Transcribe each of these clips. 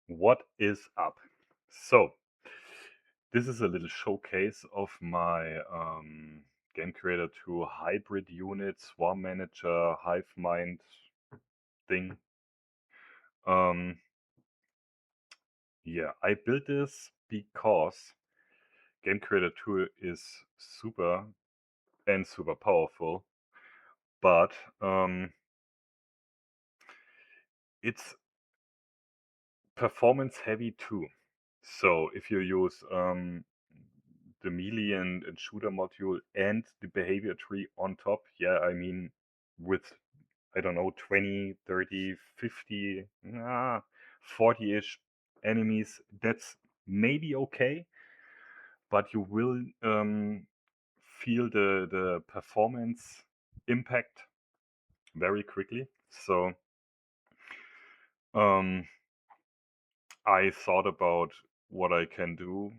What is up? So, this is a little showcase of my Game Creator 2 hybrid unit, Swarm Manager, Hivemind thing. Um, yeah, I built this because Game Creator 2 is super and super powerful, but it's performance heavy too. So if you use the melee and shooter module and the behavior tree on top, yeah, I mean, with, I don't know, 20, 30, 50, 40-ish enemies, that's maybe okay, but you will feel the performance impact very quickly. So um, I thought about what I can do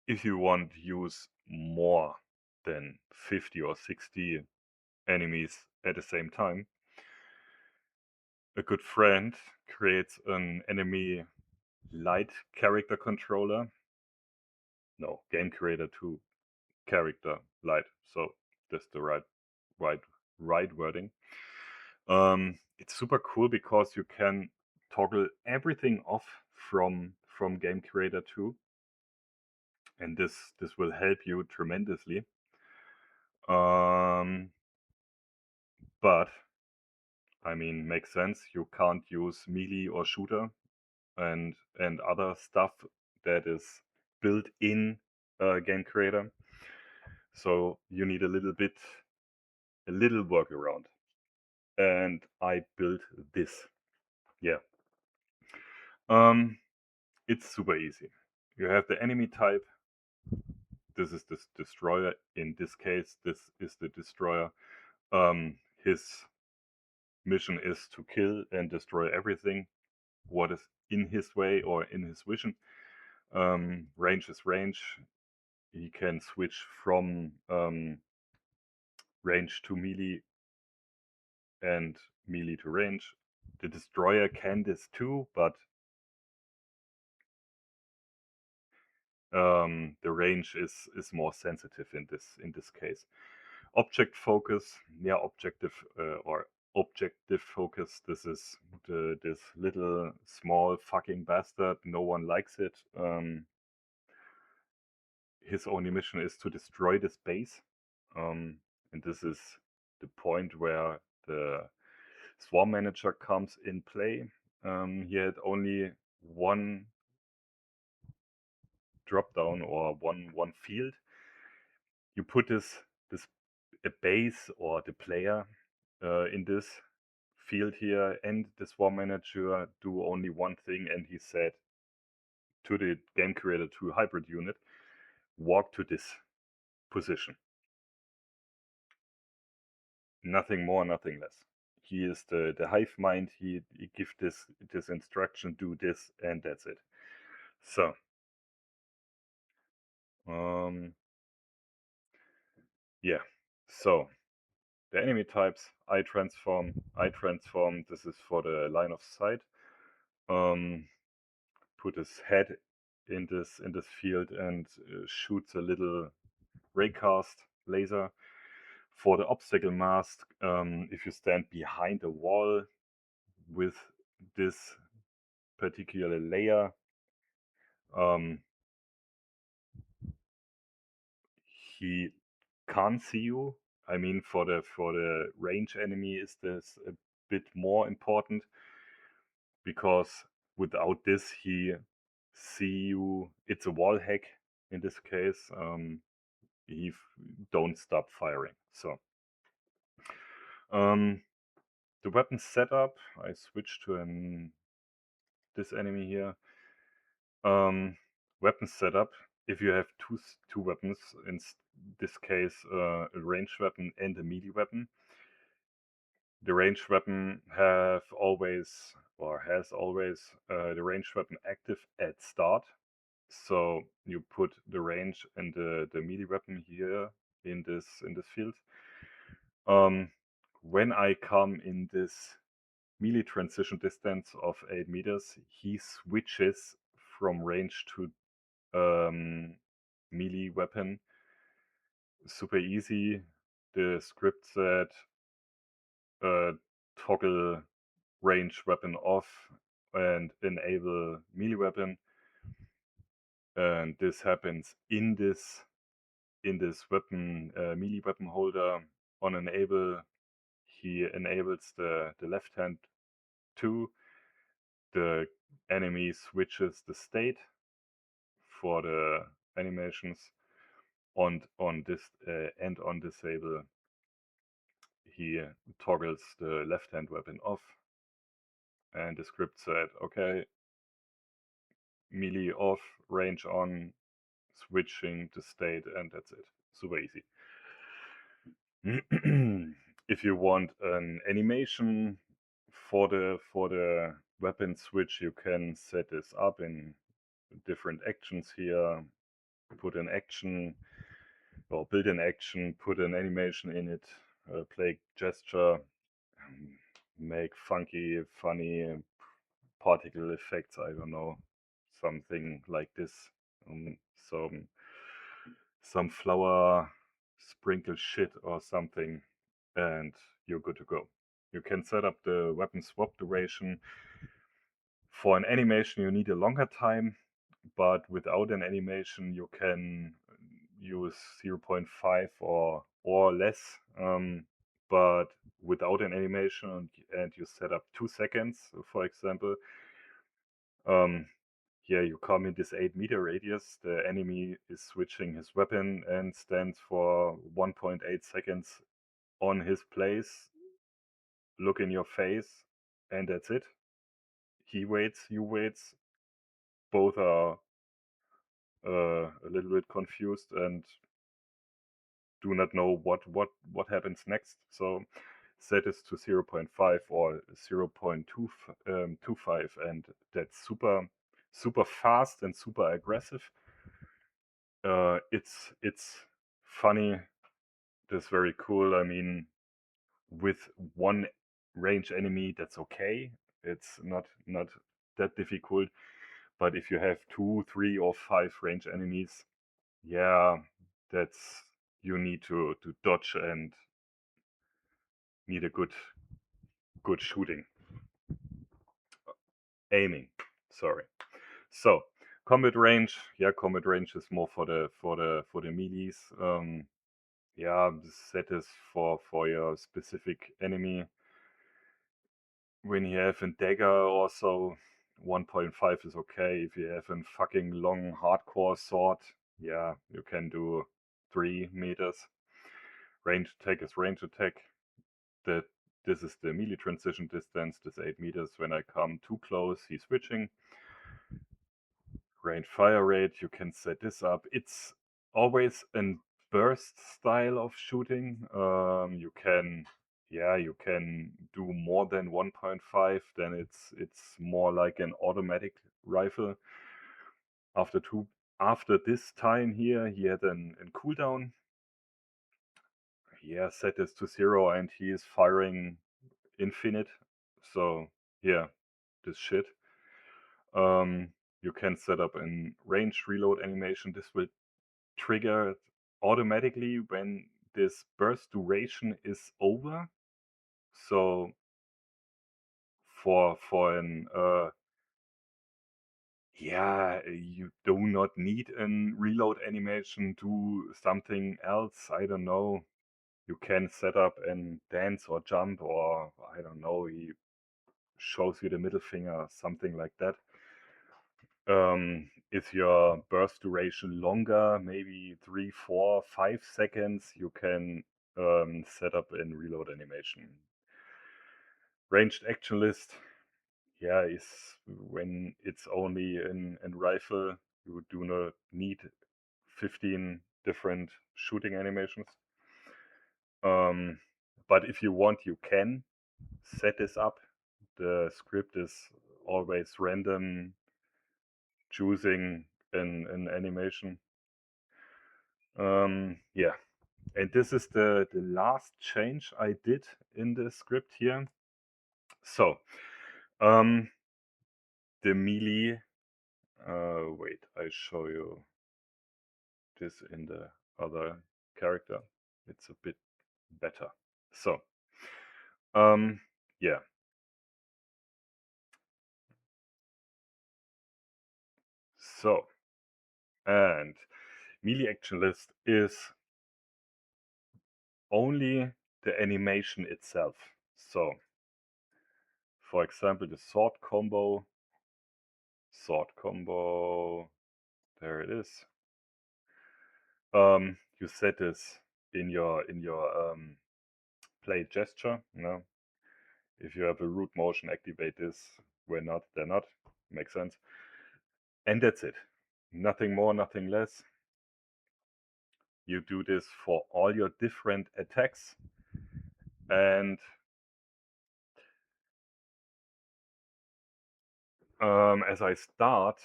if you want to use more than 50 or 60 enemies at the same time. A good friend creates an enemy light character controller. No, Game Creator 2 character light. So that's the right right wording. It's super cool because you can toggle everything off from Game Creator 2, and this will help you tremendously. But I mean, makes sense. You can't use melee or shooter and other stuff that is built in Game Creator. So you need a little workaround. And I built this. Yeah. It's super easy. You have the enemy type. This is this destroyer. In this case, this is the destroyer. His mission is to kill and destroy everything what is in his way or in his vision. Range is range. He can switch from range to melee and melee to range. The destroyer can this too, but the range is more sensitive in this case. Object focus, yeah, objective focus. This is this little small fucking bastard. No one likes it. His only mission is to destroy this base, and this is the point where the Swarm Manager comes in play. He had only one drop down or one field. You put this a base or the player in this field here, and the Swarm Manager do only one thing, and he said to the Game Creator 2 hybrid unit, walk to this position. Nothing more, nothing less. He is the hive mind. He give this instruction, do this, and that's it. So yeah. So the enemy types, I transform. This is for the line of sight. Put his head in this field and shoots a little raycast laser. For the obstacle mask, if you stand behind a wall with this particular layer, he can't see you. I mean, for the range enemy, is this a bit more important because without this, he see you. It's a wall hack in this case. He don't stop firing. So the weapon setup, I switch to this enemy here. Weapon setup. If you have two weapons, in this case a ranged weapon and a melee weapon, the ranged weapon has always the ranged weapon active at start. So you put the range and the melee weapon here in this field. When I come in this melee transition distance of 8 meters, he switches from range to melee weapon. Super easy. The script said toggle range weapon off and enable melee weapon, and this happens in this weapon melee weapon holder. On enable, he enables the left hand too. The enemy switches the state for the animations, and on disable, he toggles the left hand weapon off, and the script said, okay, melee off, range on, switching the state, and that's it. Super easy. If you want an animation for the weapon switch, you can set this up in different actions here. Put an action or build an action, put an animation in it, play gesture, make funky, funny particle effects. I don't know, something like this. Some flower sprinkle shit or something, and you're good to go. You can set up the weapon swap duration. For an animation, you need a longer time, but without an animation, you can use 0.5 or less. But without an animation and you set up 2 seconds, for example, yeah, you come in this 8-meter radius, the enemy is switching his weapon and stands for 1.8 seconds on his place, look in your face, and that's it. He waits, you wait. Both are a little bit confused and do not know what happens next. So set this to 0.5 or 0.25, and that's super fast and super aggressive. It's funny. That's very cool. I mean, with one range enemy, that's okay. It's not that difficult. But if you have 2, 3, or 5 range enemies, yeah, that's you need to dodge and need a good shooting. Aiming. Sorry. So combat range, yeah, combat range is more for the melees. Yeah, set is for your specific enemy. When you have a dagger or so, 1.5 is okay. If you have a fucking long hardcore sword, yeah, you can do 3 meters. Range attack is range attack. This is the melee transition distance, this 8 meters. When I come too close, he's switching. Range fire rate, you can set this up. It's always a burst style of shooting. You can do more than 1.5, then it's more like an automatic rifle. After this time here, he had a cooldown. Yeah, set this to 0 and he is firing infinite. So yeah, this shit. You can set up a range reload animation. This will trigger automatically when this burst duration is over. So for an you do not need a reload animation. Do something else. I don't know. You can set up and dance or jump, or I don't know. He shows you the middle finger, something like that. Is your burst duration longer, maybe 3, 4, 5 seconds, you can set up a reload animation. Ranged action list, yeah, is when it's only in rifle, you do not need 15 different shooting animations. But if you want, you can set this up. The script is always random, choosing an animation. Yeah, and this is the last change I did in the script here. So, the melee, wait, I show you this in the other character. It's a bit better. So, yeah. So, and melee action list is only the animation itself. So, for example, the sword combo, there it is. You set this in your play gesture. If you have a root motion, activate this. When not, they're not. Makes sense. And that's it. Nothing more, nothing less. You do this for all your different attacks. And as I start,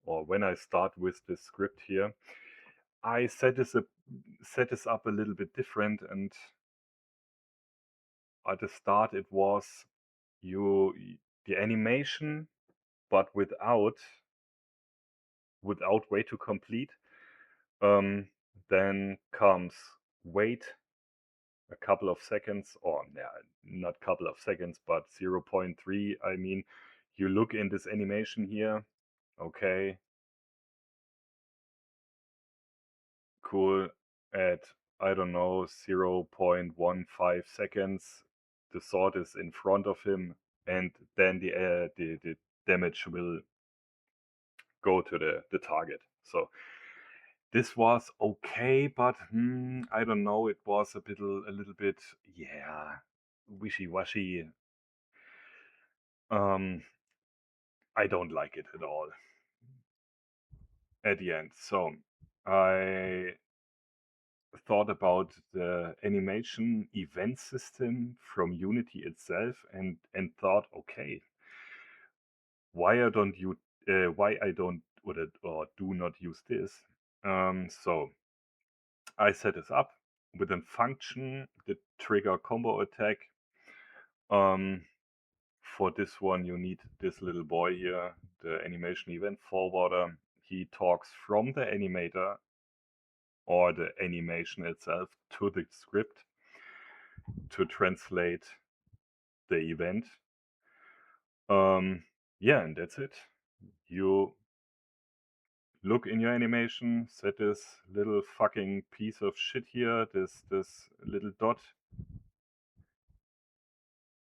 or when I start with this script here, I set this up a little bit different. And at the start, it was the animation, but without way to complete. Then comes wait a couple of seconds, or not couple of seconds, but 0.3. I mean, you look in this animation here. Okay, cool. At, I don't know, 0.15 seconds, the sword is in front of him, and then the damage will go to the target. So this was okay, but I don't know. It was a little bit, wishy-washy. I don't like it at all at the end. So I thought about the animation event system from Unity itself, and thought, okay, why I don't or do not use this. So I set this up with a function that trigger combo attack. For this one, you need this little boy here, the animation event forwarder. He talks from the animator or the animation itself to the script to translate the event. And that's it. You look in your animation, set this little fucking piece of shit here, this little dot.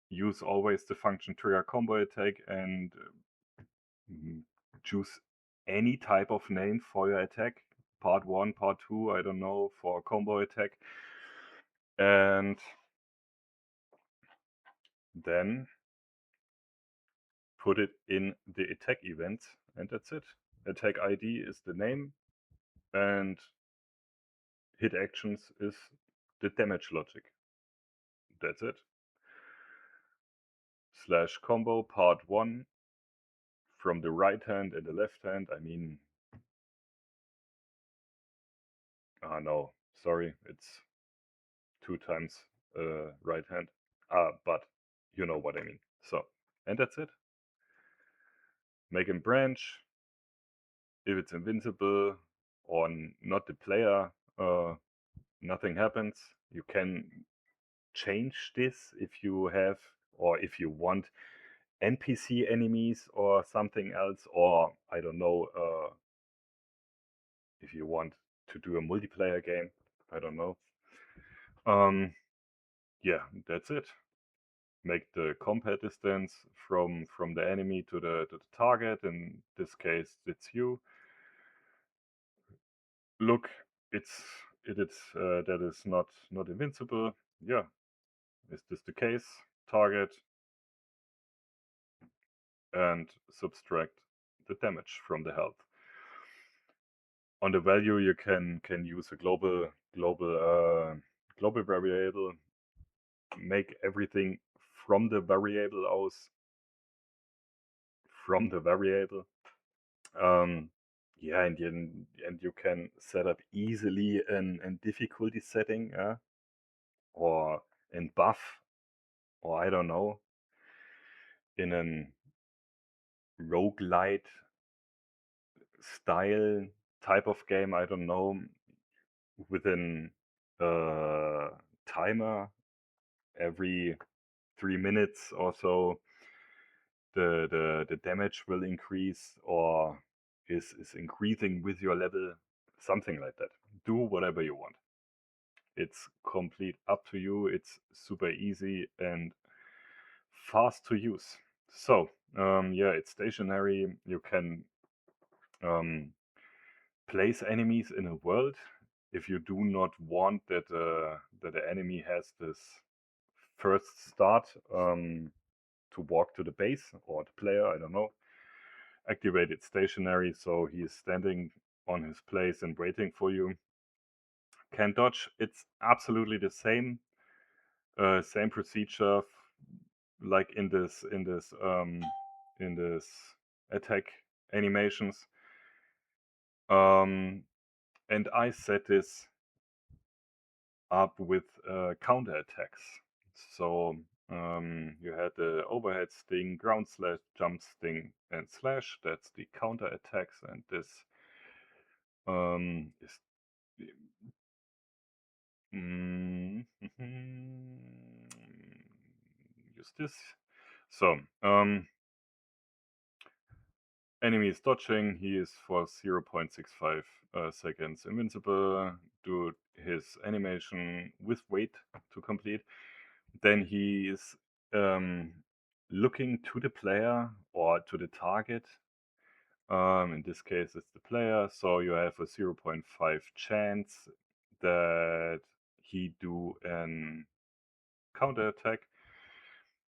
Use always the function trigger combo attack and choose any type of name for your attack. Part 1, part 2, I don't know, for combo attack. And then put it in the attack event, and that's it. Attack ID is the name, and hit actions is the damage logic. That's it. Slash combo part 1 from the right hand and the left hand. I mean, no, sorry, it's 2 times right hand. But you know what I mean. So, and that's it. Make him branch. If it's invincible or not the player, nothing happens. You can change this if you have, or if you want NPC enemies or something else, or I don't know, if you want to do a multiplayer game, I don't know. Yeah, that's it. Make the combat distance from the enemy to the target. In this case, it's you. Look, it is that is not invincible. Yeah, is this the case? Target and subtract the damage from the health. On the value, you can use a global variable. Make everything from the variable from the variable. Yeah, and you can set up easily an difficulty setting, or in buff, or I don't know. in a roguelite style type of game, I don't know, within a timer every 3 minutes or so, the damage will increase or is increasing with your level, something like that. Do whatever you want. It's complete up to you. It's super easy and fast to use. So yeah, it's stationary. You can place enemies in a world. If you do not want that that the enemy has this first start to walk to the base, or the player, I don't know, activate it stationary, so he is standing on his place and waiting for you. Can dodge, it's absolutely the same same procedure like in this attack animations. And I set this up with counter attacks. So you had the overhead sting, ground slash, jump sting, and slash. That's the counter attacks, and this is use this. So enemy is dodging. He is for 0.65 seconds invincible. Do his animation with wait to complete. Then he is looking to the player or to the target. In this case, it's the player. So you have a 0.5 chance that he do an counter attack.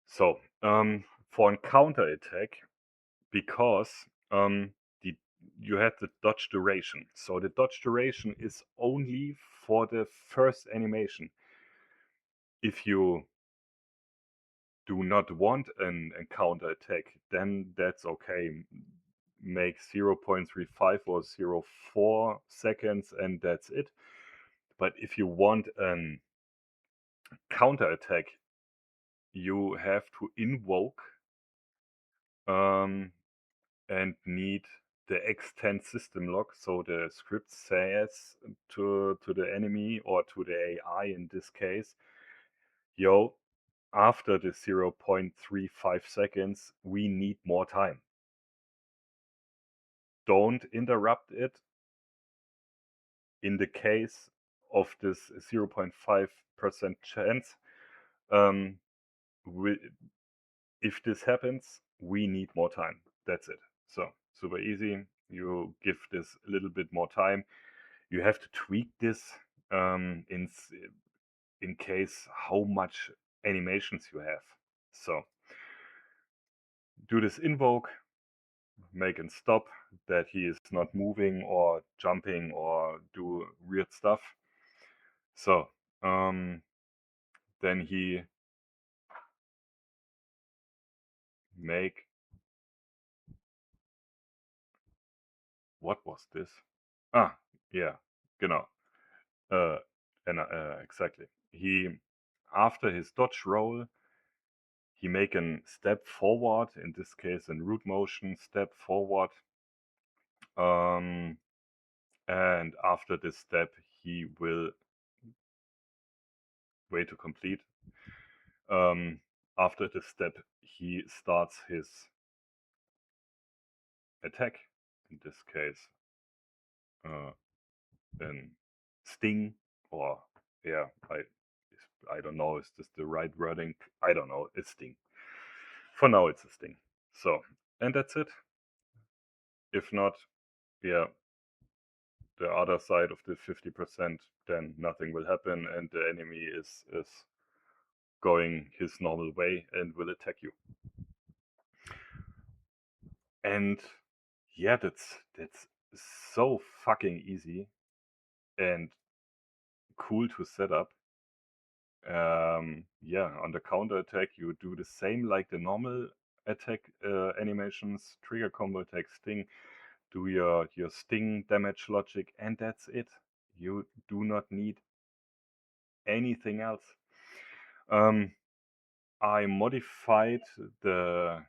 So for a counter attack, because you have the dodge duration. So the dodge duration is only for the first animation. If you do not want a counter attack, then that's okay. Make 0.35 or 0.4 seconds and that's it. But if you want a counter attack, you have to invoke and need the extend system log. So the script says to the enemy or to the AI in this case, yo, after the 0.35 seconds, we need more time. Don't interrupt it. In the case of this 0.5% chance, if this happens, we need more time. That's it. So super easy. You give this a little bit more time. You have to tweak this in case how much animations you have. So do this invoke, make and stop, that he is not moving or jumping or do weird stuff. So then he make, what was this? Yeah, genau. Exactly. He, after his dodge roll, he make a step forward, in this case in root motion, step forward. And after this step, he will wait to complete. After this step, he starts his attack, in this case an sting, or yeah, I don't know, is this the right wording? I don't know, it's sting. For now it's a sting. So, and that's it. If not, yeah, the other side of the 50%, then nothing will happen and the enemy is going his normal way and will attack you. And yeah, that's so fucking easy and cool to set up. Yeah, on the counter attack, you do the same like the normal attack animations, trigger combo attack, sting, do your sting damage logic, and that's it. You do not need anything else. I modified the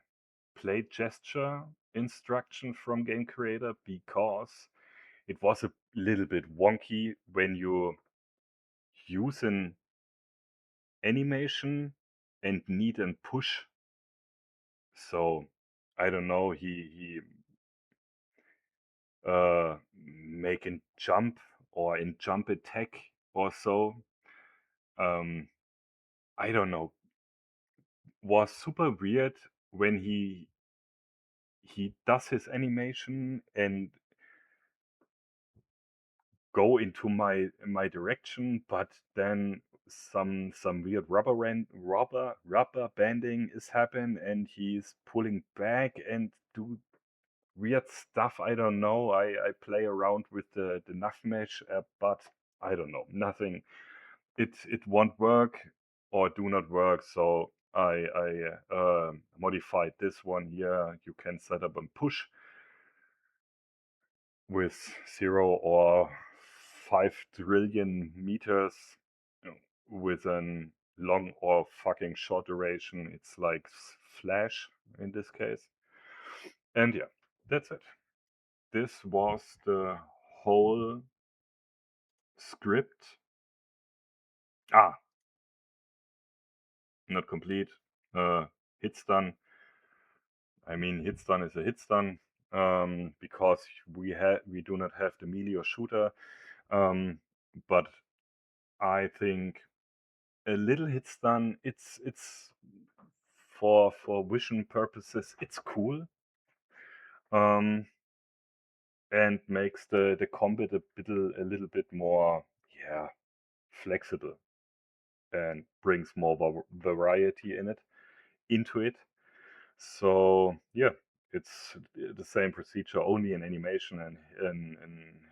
play gesture instruction from game creator, because it was a little bit wonky when you use an animation and need a push. So I don't know, he make a jump or in jump attack or so. I don't know. Was super weird when he does his animation and go into my direction, but then some weird rubber banding is happen, and he's pulling back and do weird stuff. I don't know. I play around with the nav mesh, but I don't know. Nothing. It won't work or do not work. So I modified this one here. You can set up a push with 0 or 5 trillion meters, with an long or fucking short duration. It's like Flash in this case. And yeah, that's it. This was the whole script. Not complete. Hit stun. I mean, hit stun is a hit stun, because we do not have the melee or shooter. But I think a little hit stun, it's for vision purposes, it's cool. And makes the combat a little bit more, yeah, flexible, and brings more variety into it. So yeah, it's the same procedure, only in animation and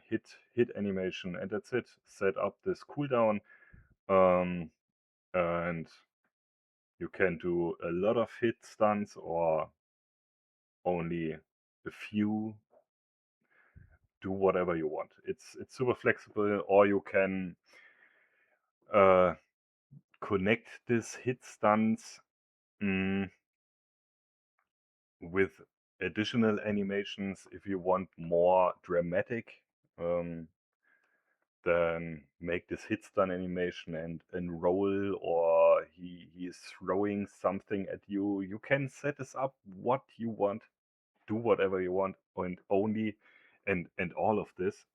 hit animation, and that's it. Set up this cooldown, and you can do a lot of hit stuns or only a few. Do whatever you want. It's super flexible, or you can connect this hit stuns with additional animations if you want more dramatic. Then make this hit stun animation and roll, or he is throwing something at you. You can set this up what you want, do whatever you want, and only and all of this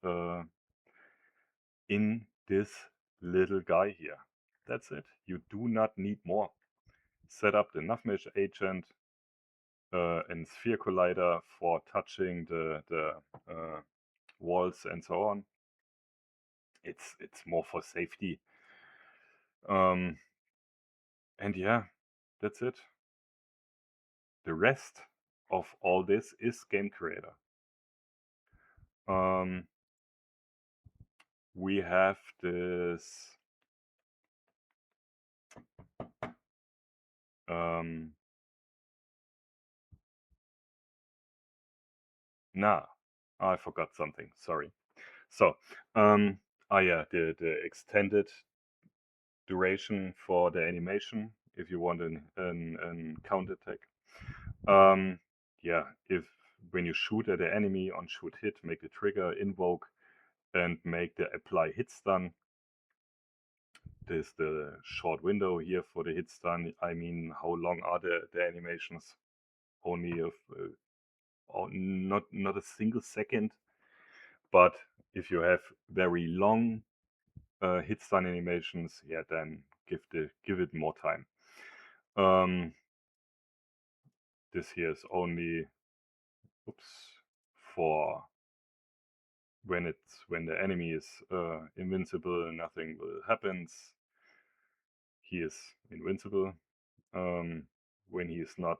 in this little guy here. That's it. You do not need more. Set up the navmesh agent and sphere collider for touching the walls and so on. It's more for safety. And yeah, that's it. The rest of all this is game creator. We have this I forgot something, sorry. So yeah, the extended duration for the animation if you want an counter attack. Yeah, if when you shoot at the enemy on shoot hit, make the trigger, invoke, and make the apply hit stun. This is the short window here for the hit stun. I mean, how long are the animations? Only of not a single second. But if you have very long hit stun animations, yeah, then give it more time. This here is only for when the enemy is invincible, nothing will happen. He is invincible. When he is not,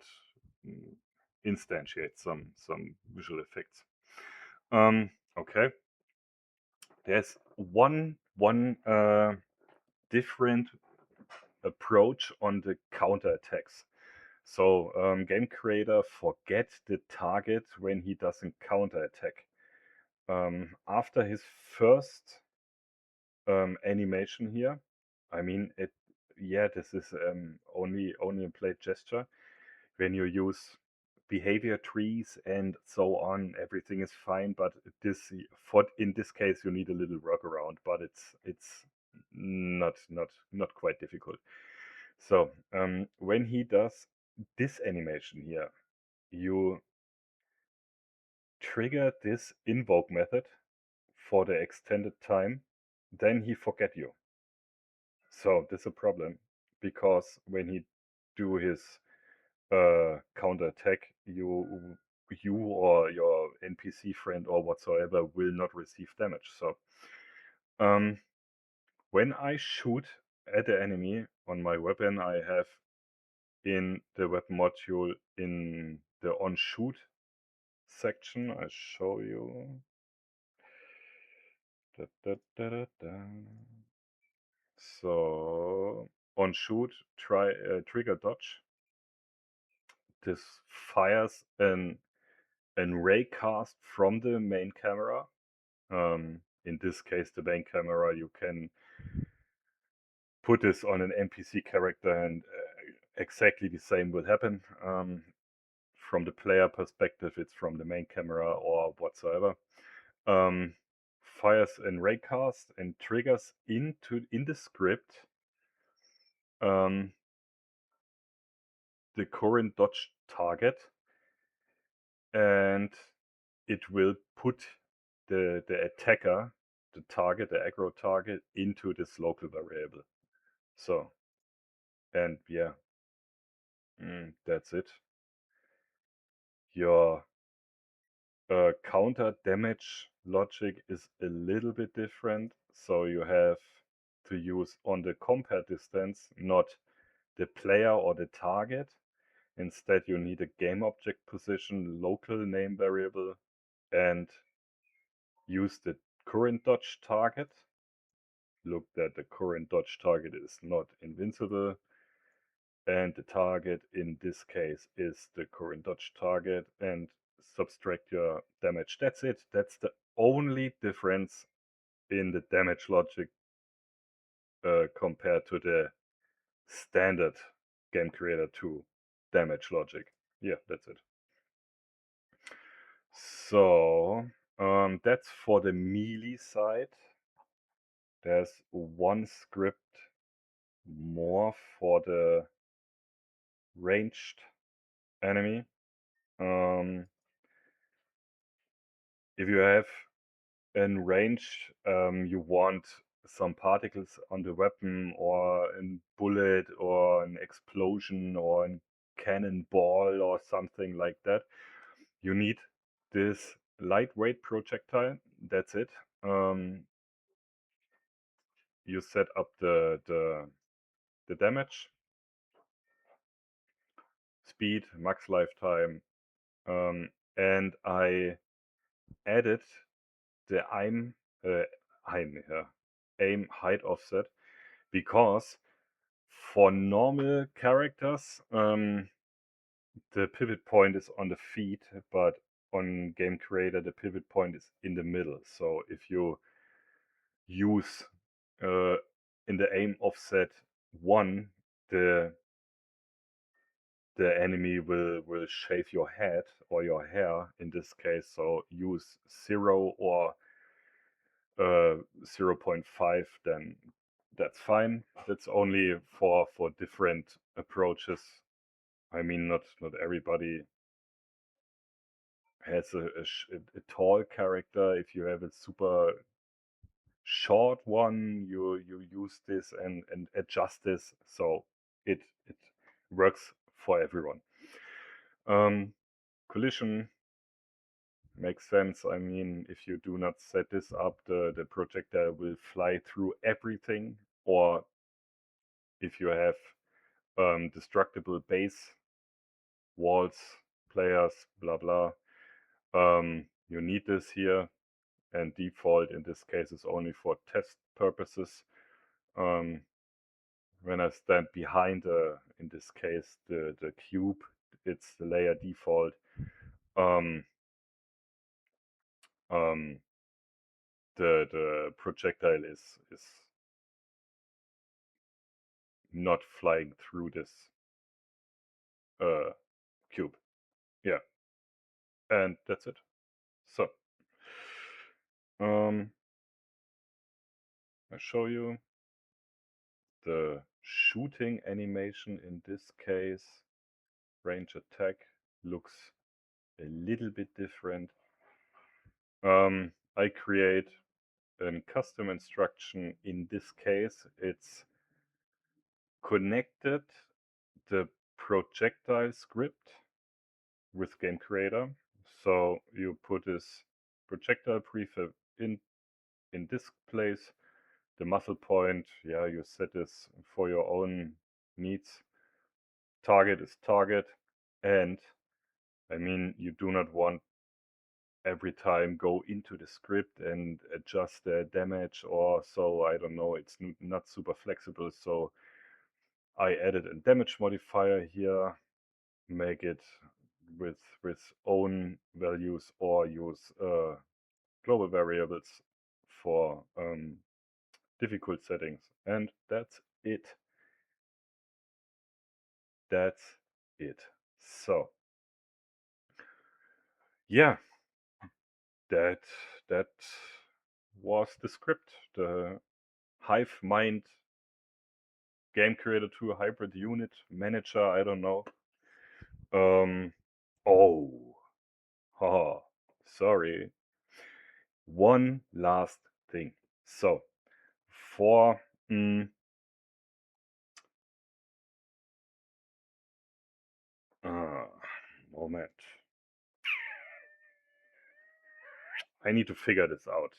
instantiate some visual effects. Okay. There's one different approach on the counter attacks. So game creator forget the target when he does a counter attack. After his first animation here, I mean it. Yeah, this is only in play gesture. When you use behavior trees and so on. Everything is fine, but in this case you need a little workaround, but it's not quite difficult. So when he does this animation here, you trigger this invoke method for the extended time, then he forget you. So this is a problem, because when he do his counter attack, you or your NPC friend or whatsoever will not receive damage. So when I shoot at the enemy on my weapon, I have in the weapon module in the on shoot section, I show you. So on shoot, trigger dodge. This fires an ray cast from the main camera. In this case, the main camera, you can put this on an NPC character and exactly the same will happen. From the player perspective, it's from the main camera or whatsoever. Fires a raycast and triggers in the script the current dodge target, and it will put the attacker, the target, the aggro target, into this local variable. So, and yeah, that's it. Your counter damage logic is a little bit different. So you have to use on the compare distance, not the player or the target. Instead, you need a game object position, local name variable, and use the current dodge target. Look that the current dodge target is not invincible, and the target in this case is the current dodge target, and subtract your damage. That's it. That's the only difference in the damage logic compared to the standard Game Creator 2 damage logic. Yeah, that's it. So that's for the melee side. There's one script more for the ranged enemy. If you have in range, you want some particles on the weapon, or a bullet, or an explosion, or a cannonball, or something like that, you need this lightweight projectile. That's it. You set up the damage, speed, max lifetime, and I added the aim height offset, because for normal characters the pivot point is on the feet, but on Game Creator the pivot point is in the middle. So if you use in the aim offset 1, the enemy will shave your head or your hair in this case. So use 0 or 0.5, then that's fine. That's only for different approaches. I mean, not everybody has a tall character. If you have a super short one, you use this and adjust this, so it works for everyone. Collision makes sense. I mean, if you do not set this up, the projectile will fly through everything. Or if you have destructible base walls, players, blah blah, you need this here. And default in this case is only for test purposes. When I stand behind, in this case, the cube, it's the layer default. The projectile is not flying through this cube. yeah, and that's it. So I show you the shooting animation. In this case, range attack looks a little bit different. I create a custom instruction. In this case, it's connected the projectile script with game creator. So you put this projectile prefab in this place. The muzzle point, yeah, you set this for your own needs. Target is target, and I mean, you do not want every time go into the script and adjust the damage or so. I don't know, it's not super flexible. So I added a damage modifier here, make it with own values or use global variables for difficult settings, and that's it. That's it. So yeah, that was the script, the Hivemind game creator to a hybrid unit manager. I don't know. Sorry. One last thing. So for moment. I need to figure this out.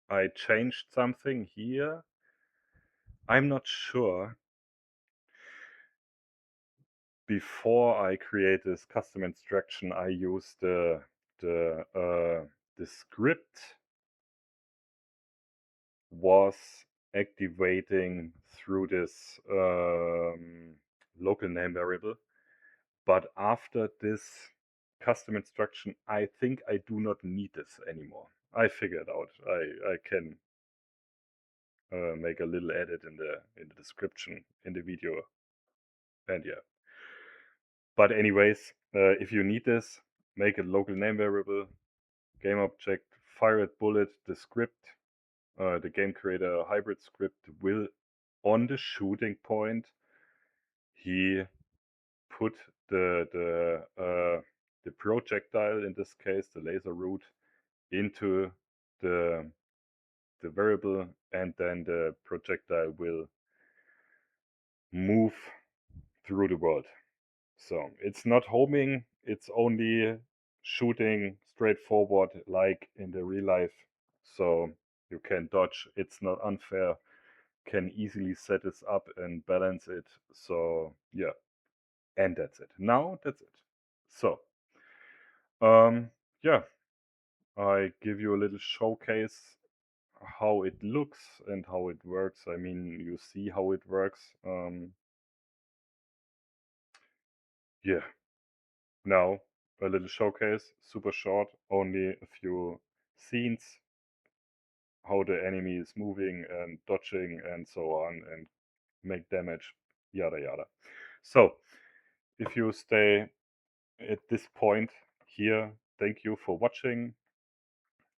I changed something here. I'm not sure. Before I create this custom instruction, I use the script was activating through this local name variable. But after this custom instruction, I think I do not need this anymore. I figured out I can make a little edit in the description in the video, and yeah. But anyways, if you need this, make a local name variable, game object, FiredBullet, the script, the game creator hybrid script will, on the shooting point, he put the projectile, in this case the laser root, into the variable, and then the projectile will move through the world. So it's not homing, it's only shooting straightforward like in the real life. So you can dodge, it's not unfair, can easily set this up and balance it. So yeah, and that's it. Now that's it. So yeah, I give you a little showcase how it looks and how it works. I mean, you see how it works. Yeah, now a little showcase, super short, only a few scenes, how the enemy is moving and dodging and so on, and make damage, yada yada. So if you stay at this point here, thank you for watching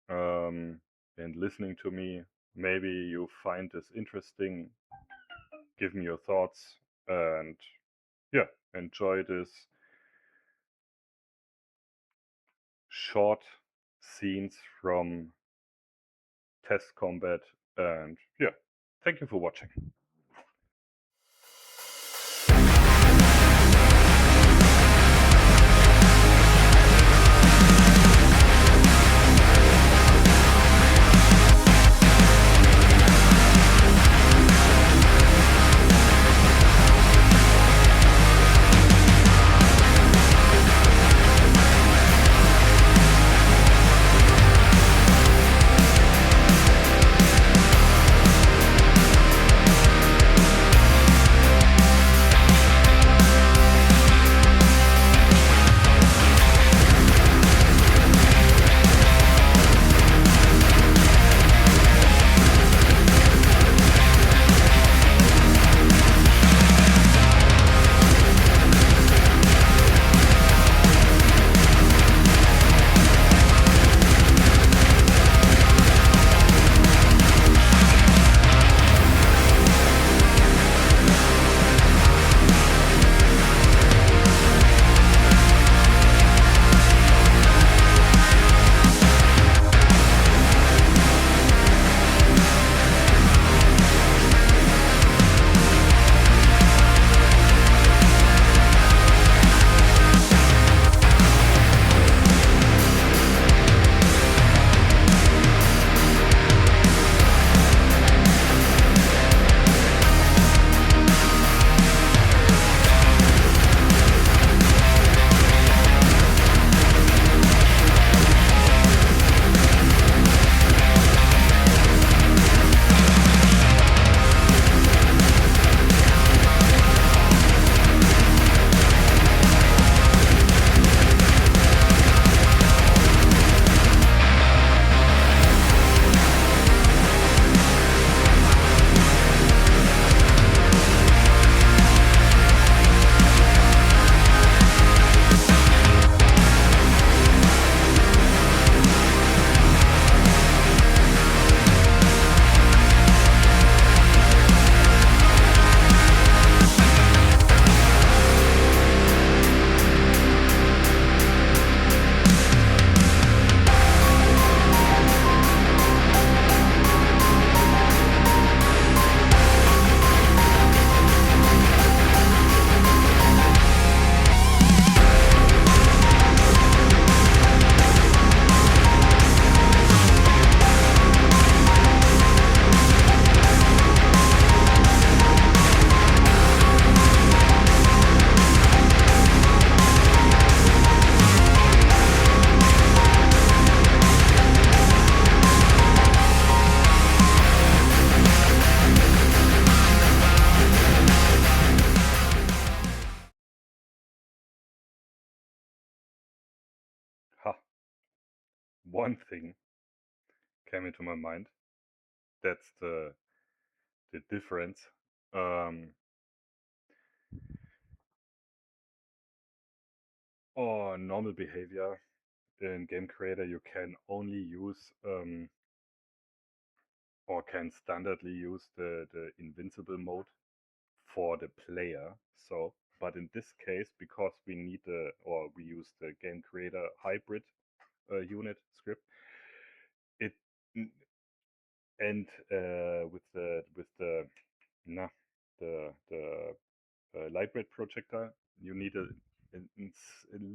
and listening to me. Maybe you find this interesting. Give me your thoughts, and yeah, enjoy this short scenes from test combat, and yeah, thank you for watching. one thing came into my mind. That's the difference. Or normal behavior in Game Creator, you can only use or can standardly use the invincible mode for the player. So, but in this case, because we need or we use the Game Creator hybrid unit script, it and with the nah, the Lightweight projectile, you need a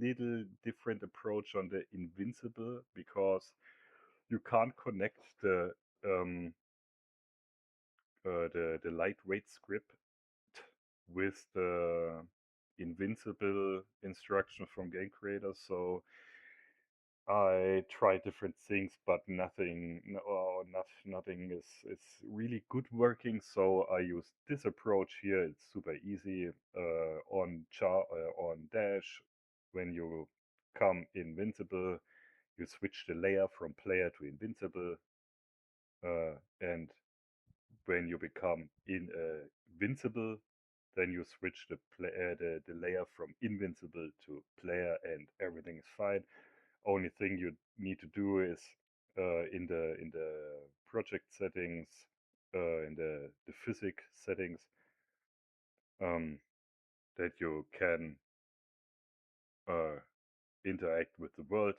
little different approach on the invincible, because you can't connect the lightweight script with the invincible instruction from Game Creator. So I tried different things, but nothing is really good working. So I use this approach here. It's super easy on dash. When you come invincible, you switch the layer from player to invincible, and when you become invincible, then you switch the layer from invincible to player, and everything is fine. Only thing you need to do is in the project settings, in the physics settings, um, that you can uh, interact with the world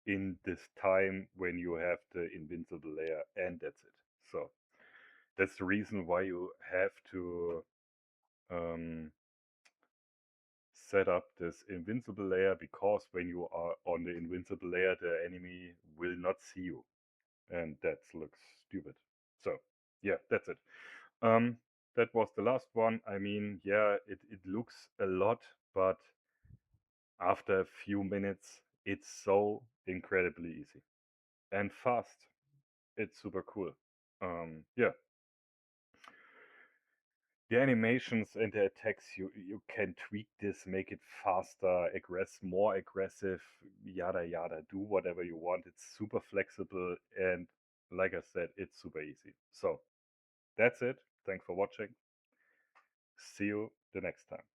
in this time when you have the invincible layer, and that's it. So that's the reason why you have to um, set up this invincible layer, because when you are on the invincible layer, the enemy will not see you, and that looks stupid. So yeah, that's it. Um, that was the last one. I mean, yeah, it looks a lot, but after a few minutes, it's so incredibly easy and fast. It's super cool. Yeah, the animations and the attacks, you can tweak this, make it faster, more aggressive, yada yada, do whatever you want. It's super flexible, and like I said, it's super easy. So that's it. Thanks for watching. See you the next time.